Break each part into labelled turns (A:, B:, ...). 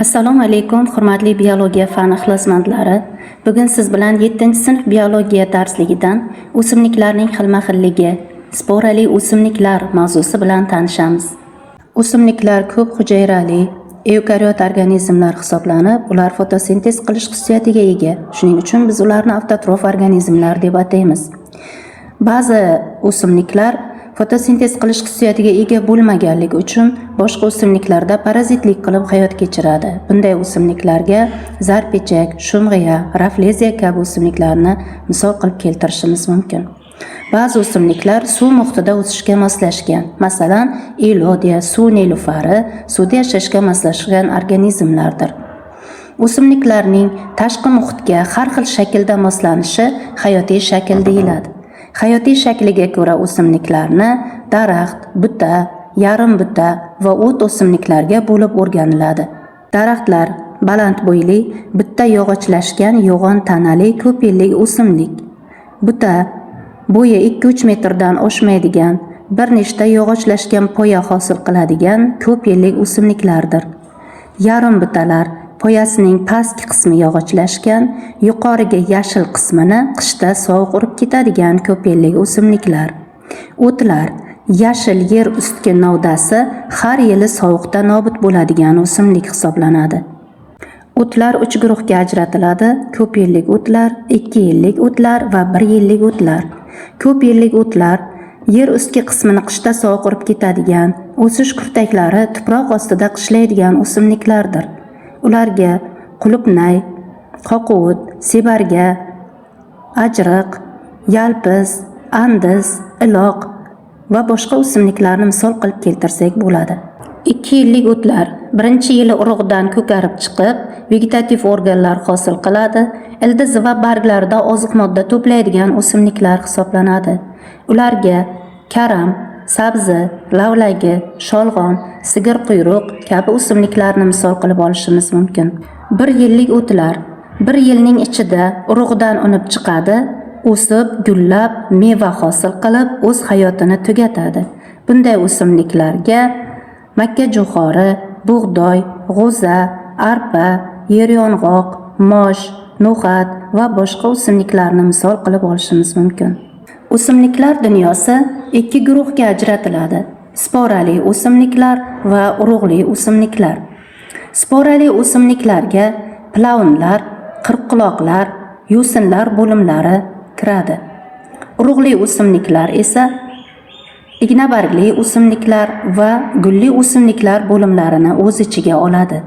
A: Assalomu alaykum, hurmatli biologiya fani ixlosmandlari. Bugun siz bilan 7-sinf biologiya darsligidan o'simliklarning xilma-xilligi, sporali o'simliklar mavzusi bilan tanishamiz. O'simliklar ko'p hujayrali, eukariot organizmlar hisoblanib, ular fotosintez qilish xususiyatiga ega. Shuning uchun biz ularni avtotrof organizmlar deb ataymiz. Ba'zi o'simliklar fotosintez qilish xususiyatiga ega bo'lmaganligi uchun boshqa o'simliklarda parazitlik qilib hayot kechiradi. Bunday o'simliklarga zarpechak, shumg'iya, rafleziya kabi o'simliklarni misol qilib keltirishimiz mumkin. Ba'zi o'simliklar suv muhitida o'sishga moslashgan. Masalan, elodiya, suv nelufari suvda yashashga moslashgan organizmlardir. O'simliklarning tashqi muhitga har xil shaklda moslanishi hayotiy shakl deyiladi. Hayotiy shakliga ko'ra o'simliklarni daraxt, buta, yarim buta va o't o'simliklarga bo'lib o'rganiladi. Daraxtlar baland bo'yli, bitta yog'ochlashgan yo'g'on tanali ko'p yillik o'simlik. Buta bo'yi 2-3 metrdan oshmaydigan, bir nechta yog'ochlashgan poya hosil qiladigan ko'p yillik o'simliklardir. Yarim butalar poyasining pastki qismi yog'ochlashgan, yuqoriga yashil qismini qishda sovuq urib ketadigan ko'p yillik o'simliklar. O'tlar yashil yer ustki novdasi har yili sovuqda nobud bo'ladigan o'simlik hisoblanadi. O'tlar 3 guruhga ajratiladi: ko'p yillik o'tlar, 2 yillik o'tlar va 1 yillik o'tlar. Ko'p yillik o'tlar yer ustki qismini qishda sovuq urib ketadigan, o'sish kurtaklari tuproq ostida qishlaydigan o'simliklardir. Ularga qulupnay, qo'quvut, sebarga, ajriq, yalpiz, andis, iloq va boshqa o'simliklarni misol qilib keltirsak bo'ladi. 2 yillik o'tlar birinchi yili urug'dan ko'karib chiqib, vegetativ organlar hosil qiladi. Ildiz va barglarida oziq modda to'playdigan o'simliklar hisoblanadi. Ularga karam, sabzi, lavlagi, sholg'om, sigir quyruq kabi o'simliklarni misol qilib olishimiz mumkin. 1 yillik o'tlar 1 yilning ichida urug'dan unib chiqadi, o'sib, gullab, meva hosil qilib, o'z hayotini tugatadi. Bunday o'simliklarga makkajo'xori, bug'doy, g'o'za, arpa, yeryong'oq, mosh, no'xat va boshqa o'simliklarni misol qilib olishimiz mumkin. O'simliklar dunyosi 2 guruhga ajratiladi: sporali o'simliklar va urug'li o'simliklar. Sporali o'simliklarga plaunlar, qirqquloqlar, yo'sinlar bo'limlari kiradi. Urug'li o'simliklar esa ignabargli o'simliklar va gulli o'simliklar bo'limlarini o'z ichiga oladi.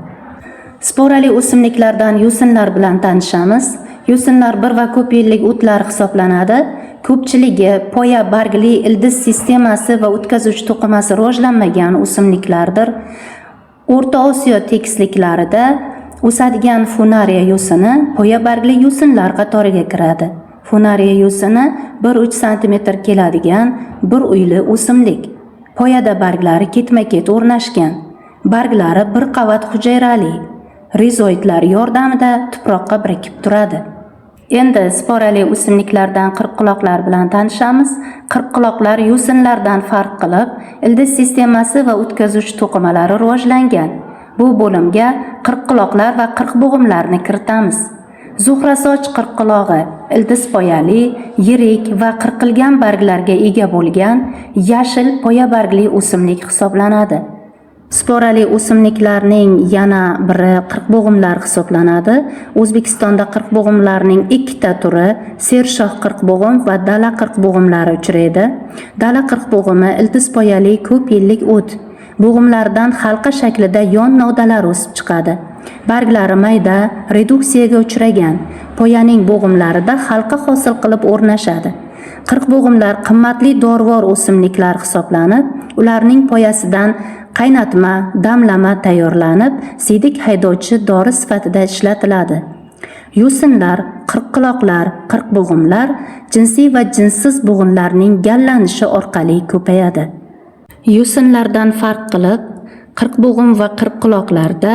A: Sporali o'simliklardan yo'sinlar bilan tanishamiz. Yo'sinlar 1 va ko'p yillik o'tlar hisoblanadi. Ko'pchiligi poya bargli ildiz sistemasi va o'tkazuvchi to'qimasi rivojlanmagan o'simliklardir. O'rta Osiyo tekisliklarida o'sadigan funariya yo'sini poya bargli yo'sinlar qatoriga kiradi. Funariya yo'sini 1-3 sm keladigan bir uyli o'simlik. Poyada barglari ketma-ket o'rnashgan. Barglari bir qavat hujayrali. Rizoidlar yordamida tuproqqa birikib turadi. Endi sporali o'simliklardan qirqquloqlar bilan tanishamiz. Qirqquloqlar yo'sinlardan farq qilib, ildiz sistemasi va o'tkazuvchi to'qimalari rivojlangan. Bu bo'limga qirqquloqlar va qirqbog'imlarni kiritamiz. Zuhrasoch qirqqulog'i ildiz poyali, yirik va qirqilgan barglarga ega bo'lgan yashil poya bargli o'simlik hisoblanadi. Sporali o'simliklarning yana biri qirqbog'imlar hisoblanadi. O'zbekistonda qirqbog'imlarning 2 ta turi, sershoh qirqbog'im va dala qirqbog'imlari uchraydi. Dala qirqbog'imi ildiz poyali ko'p yillik o't. Bo'g'imlardan halqa shaklida yon novdalar o'sib chiqadi. Barglari mayda, reduksiyaga uchragan. Poyaning bo'g'imlarida halqa hosil qilib o'rnashadi. Qirqbog'imlar qimmatli dorivor o'simliklar hisoblanib, ularning poyasidan qaynatma, damlama tayyorlanib, siydik haydovchi dori sifatida ishlatiladi. Yo'sinlar, qirqquloqlar, qirqbog'imlar jinsiy va jinsiz bo'g'inlarning gallanishi orqali ko'payadi. Yo'sinlardan farq qilib, qirqbog'im va qirqquloqlarda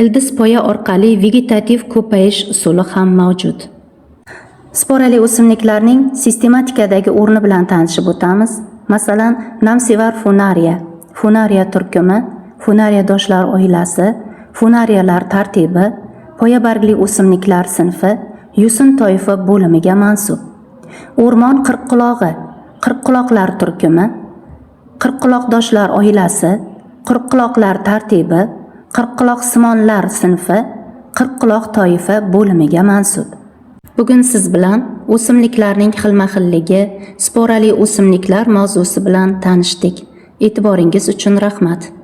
A: ildiz poya orqali vegetativ ko'payish usuli ham mavjud. Sporali o'simliklarning sistematikadagi o'rni bilan tanishib o'tamiz. Masalan, namsevar funariya, funariya turkumi, funariya doshlar oilasi, funariyalar tartibi poyabargli o'simliklar sinfi yusin toifa bo'limiga mansub. O'rmon qirqquloqi, qirqquloqlar turkumi, qirqquloqdoshlar oilasi, qirqquloqlar tartibi, qirqquloqsimonlar sinfi, qirqquloq toifa bo'limiga mansub. Bugun siz bilan o'simliklarning xilma-xilligi, sporali o'simliklar mavzusi bilan tanishdik. E'tiboringiz uchun rahmat.